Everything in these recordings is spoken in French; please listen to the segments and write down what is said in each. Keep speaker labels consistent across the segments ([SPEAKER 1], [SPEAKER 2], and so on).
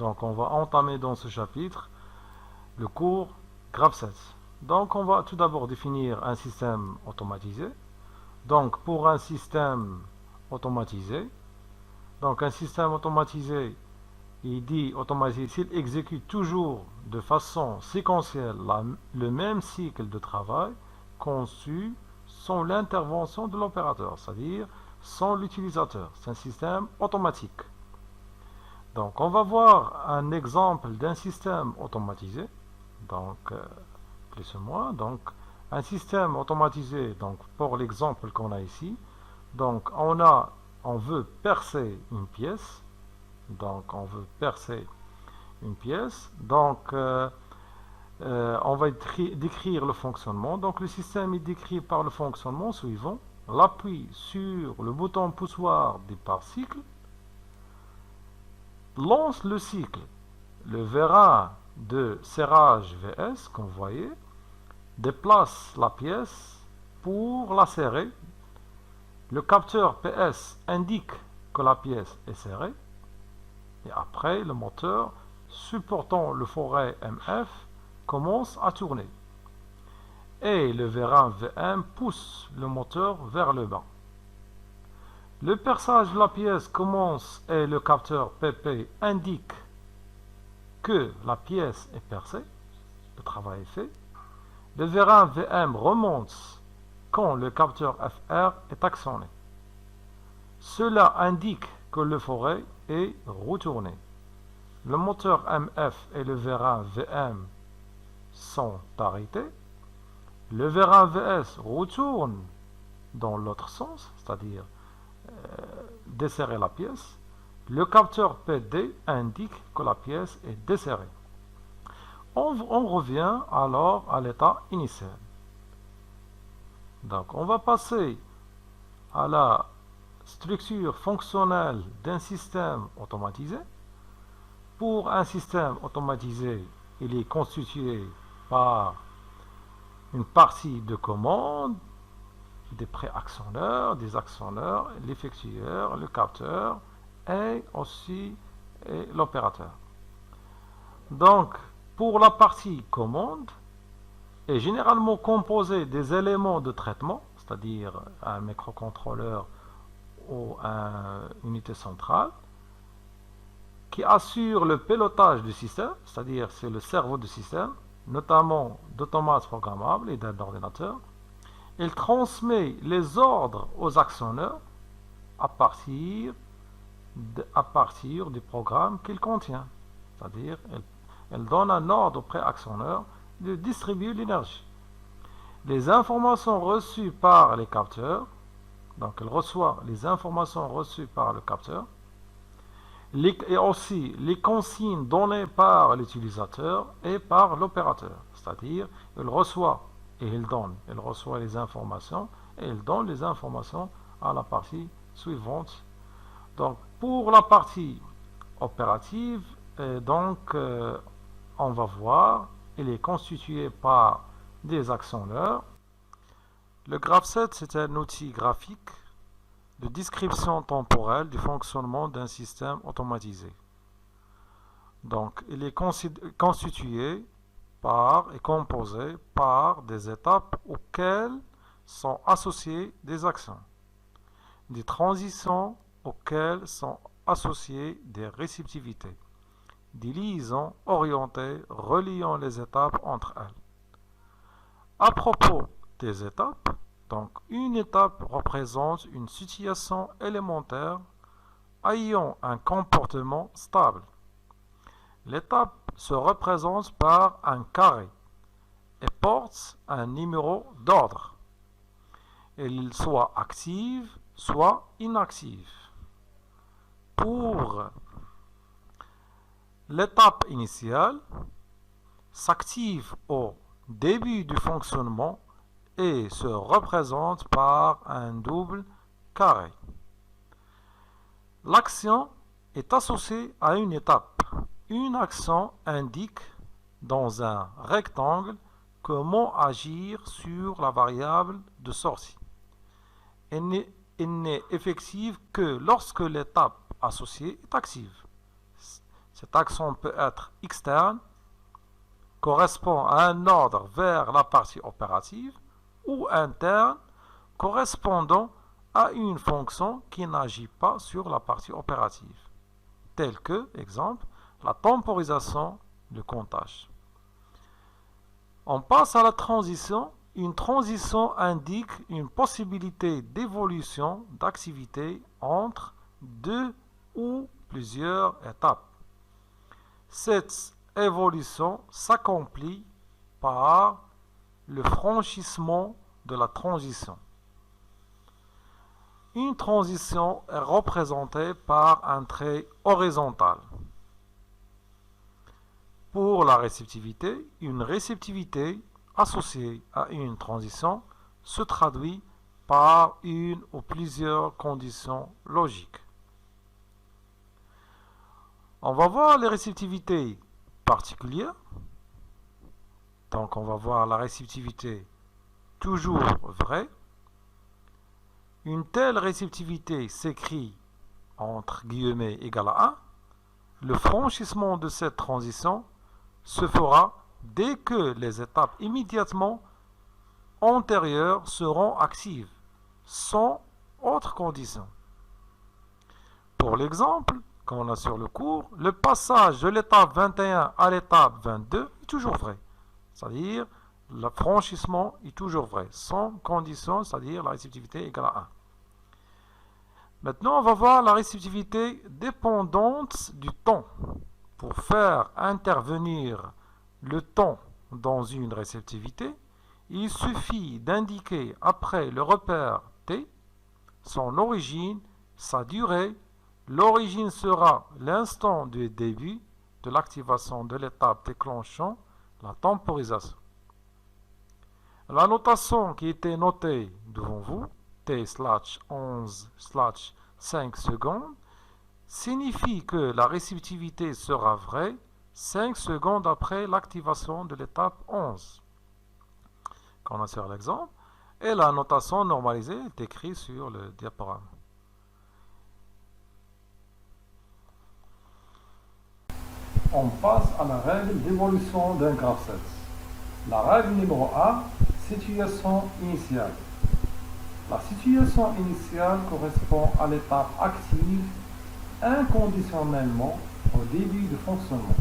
[SPEAKER 1] Donc on va entamer dans ce chapitre le cours Graph 7. Donc on va tout d'abord définir un système automatisé. Donc pour un système automatisé, un système automatisé, il dit automatisé s'il exécute toujours de façon séquentielle le même cycle de travail conçu sans l'intervention de l'opérateur, c'est-à-dire sans l'utilisateur. C'est un système automatique. Donc on va voir un exemple d'un système automatisé. Donc plus ou moins. Donc un système automatisé, donc pour l'exemple qu'on a ici, donc on veut percer une pièce. Donc on veut percer une pièce. Donc on va décrire le fonctionnement. Donc le système est décrit par le fonctionnement suivant. L'appui sur le bouton poussoir départ cycle lance le cycle. Le vérin de serrage VS, comme vous voyez, déplace la pièce pour la serrer. Le capteur PS indique que la pièce est serrée. Et après, le moteur supportant le foret MF commence à tourner. Et le vérin VM pousse le moteur vers le bas. Le perçage de la pièce commence et le capteur PP indique que la pièce est percée. Le travail est fait. Le vérin VM remonte quand le capteur FR est actionné. Cela indique que le foret est retourné. Le moteur MF et le vérin VM sont arrêtés. Le vérin VS retourne dans l'autre sens, c'est-à-dire desserrer la pièce. Le capteur PD indique que la pièce est desserrée. On revient alors à l'état initial. Donc on va passer à la structure fonctionnelle d'un système automatisé. Pour un système automatisé, il est constitué par une partie de commande, des préactionneurs, des actionneurs, l'effectueur, le capteur et aussi l'opérateur. Donc, pour la partie commande, est généralement composée des éléments de traitement, c'est-à-dire un microcontrôleur ou une unité centrale, qui assure le pilotage du système, c'est-à-dire c'est le cerveau du système, notamment d'automates programmables et d'ordinateurs. Il transmet les ordres aux actionneurs à partir du programme qu'il contient. C'est-à-dire, elle donne un ordre au préactionneur de distribuer l'énergie. Les informations reçues par les capteurs, donc elle reçoit les informations reçues par le capteur, et aussi les consignes données par l'utilisateur et par l'opérateur. C'est-à-dire, il reçoit et il donne. Il reçoit les informations et il donne les informations à la partie suivante. Donc, pour la partie opérative, on va voir, il est constitué par des actionneurs. Le graph 7, c'est un outil graphique de description temporelle du fonctionnement d'un système automatisé. Donc, il est constitué par et composé par des étapes auxquelles sont associées des actions, des transitions auxquelles sont associées des réceptivités, des liaisons orientées reliant les étapes entre elles. À propos des étapes, donc une étape représente une situation élémentaire ayant un comportement stable. L'étape se représente par un carré et porte un numéro d'ordre. Elle soit active, soit inactive. Pour l'étape initiale, s'active au début du fonctionnement et se représente par un double carré. L'action est associée à une étape. Une action indique dans un rectangle comment agir sur la variable de sortie. Elle n'est effective que lorsque l'étape associée est active. cet accent peut être externe, correspond à un ordre vers la partie opérative, ou interne, correspondant à une fonction qui n'agit pas sur la partie opérative, telle que, exemple, la temporisation, le comptage. On passe à la transition. Une transition indique une possibilité d'évolution d'activité entre deux ou plusieurs étapes. Cette évolution s'accomplit par le franchissement de la transition. Une transition est représentée par un trait horizontal. Pour la réceptivité, une réceptivité associée à une transition se traduit par une ou plusieurs conditions logiques. On va voir les réceptivités particulières. Donc on va voir la réceptivité toujours vraie. Une telle réceptivité s'écrit entre guillemets égale à 1. Le franchissement de cette transition se fera dès que les étapes immédiatement antérieures seront actives, sans autre condition. Pour l'exemple qu'on a sur le cours, le passage de l'étape 21 à l'étape 22 est toujours vrai. C'est-à-dire, le franchissement est toujours vrai, sans condition, c'est-à-dire la réceptivité égale à 1. Maintenant, on va voir la réceptivité dépendante du temps. Pour faire intervenir le temps dans une réceptivité, il suffit d'indiquer après le repère t son origine, sa durée. L'origine sera l'instant de début de l'activation de l'étape déclenchant la temporisation. La notation qui était notée devant vous, t/11/5 secondes, signifie que la réceptivité sera vraie 5 secondes après l'activation de l'étape 11. Quand on a sur l'exemple, et la notation normalisée est écrite sur le diaporama. On passe à la règle d'évolution d'un graphe 7. La règle numéro 1, situation initiale. La situation initiale correspond à l'étape active inconditionnellement au début du fonctionnement.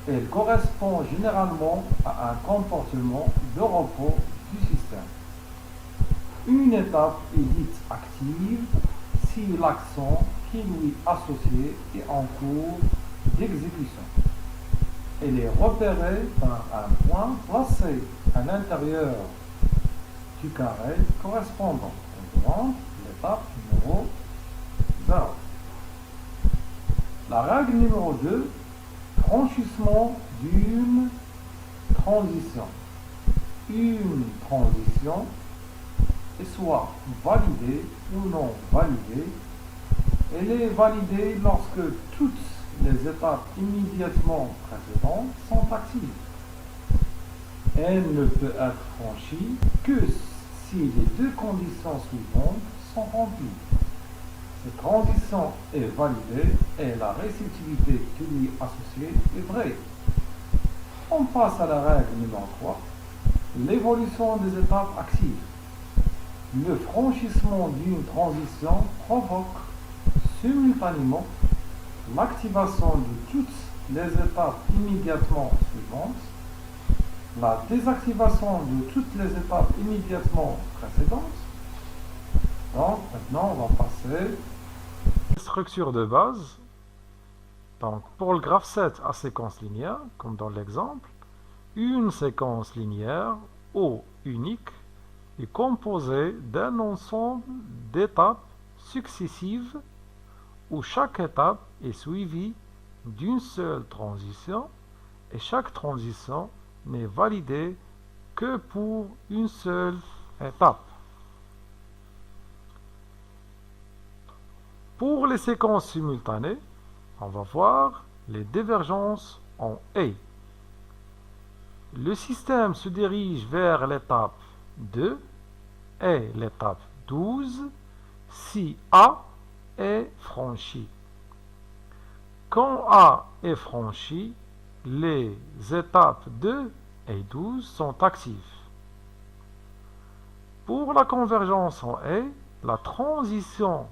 [SPEAKER 1] Elle correspond généralement à un comportement de repos du système. Une étape est dite active si l'action qui lui est associé est en cours d'exécution. Elle est repérée par un point placé à l'intérieur du carré correspondant. Donc, l'étape numéro 0. La règle numéro 2, franchissement d'une transition. Une transition est soit validée ou non validée. Elle est validée lorsque toutes les étapes immédiatement précédentes sont actives. Elle ne peut être franchie que si les deux conditions suivantes sont remplies. Cette transition est validée et la réceptivité qui lui est associée est vraie. On passe à la règle numéro 3, l'évolution des étapes actives. Le franchissement d'une transition provoque simultanément l'activation de toutes les étapes immédiatement suivantes, la désactivation de toutes les étapes immédiatement précédentes. Donc maintenant on va passer structure de base. Donc pour le graphe 7 à séquence linéaire, comme dans l'exemple, une séquence linéaire O unique est composée d'un ensemble d'étapes successives où chaque étape est suivie d'une seule transition et chaque transition n'est validée que pour une seule étape. Pour les séquences simultanées, on va voir les divergences en A. Le système se dirige vers l'étape 2 et l'étape 12 si A est franchi. Quand A est franchi, les étapes 2 et 12 sont actives. Pour la convergence en A, la transition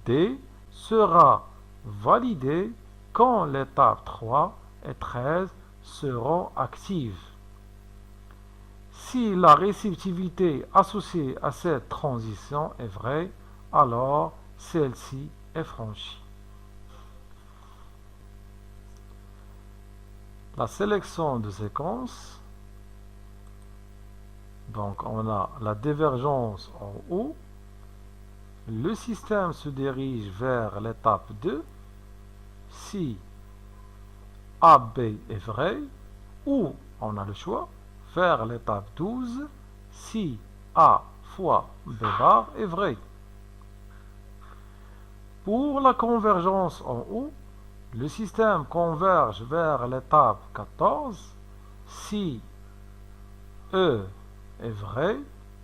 [SPEAKER 1] D sera validée quand l'étape 3 et 13 seront actives. Si la réceptivité associée à cette transition est vraie, alors celle-ci est franchie. La sélection de séquences. Donc on a la divergence en haut. Le système se dirige vers l'étape 2 si AB est vrai, ou on a le choix vers l'étape 12 si A fois B bar est vrai. Pour la convergence en haut, le système converge vers l'étape 14 si E est vrai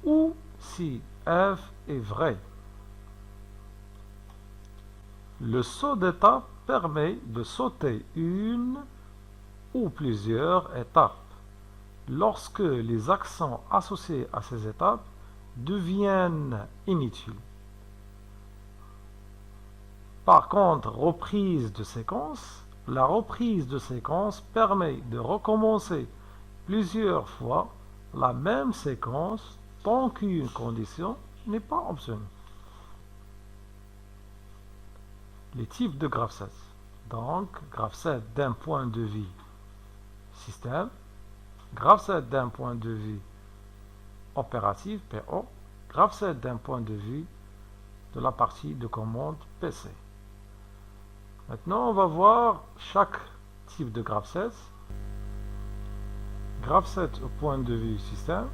[SPEAKER 1] ou si F est vrai. Le saut d'étape permet de sauter une ou plusieurs étapes lorsque les accents associés à ces étapes deviennent inutiles. Par contre, reprise de séquence, la reprise de séquence permet de recommencer plusieurs fois la même séquence tant qu'une condition n'est pas obtenue. Les types de graph-sets. Donc, graph-set d'un point de vue système, graph-set d'un point de vue opératif, PO, graph-set d'un point de vue de la partie de commande PC. Maintenant, on va voir chaque type de graph-set. Graph-set au point de vue système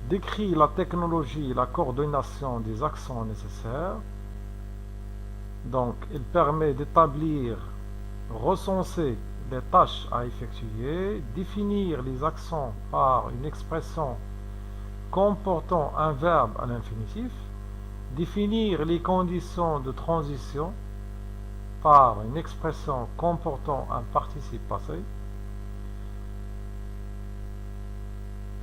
[SPEAKER 1] décrit la technologie et la coordination des accents nécessaires. Donc, il permet d'établir, recenser les tâches à effectuer, définir les accents par une expression comportant un verbe à l'infinitif, définir les conditions de transition par une expression comportant un participe passé.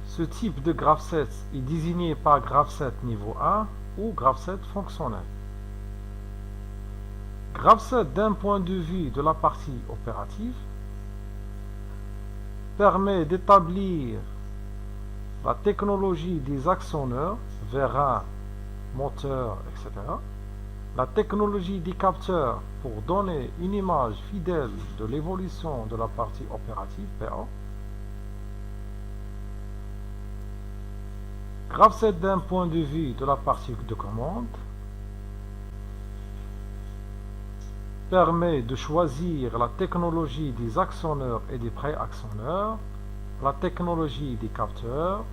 [SPEAKER 1] Ce type de graph-set est désigné par graph-set niveau 1 ou graph-set fonctionnel. Graph-set d'un point de vue de la partie opérative permet d'établir la technologie des actionneurs, vérins, moteurs, etc. La technologie des capteurs pour donner une image fidèle de l'évolution de la partie opérative, PA. Graph-set d'un point de vue de la partie de commande permet de choisir la technologie des actionneurs et des pré-actionneurs, la technologie des capteurs,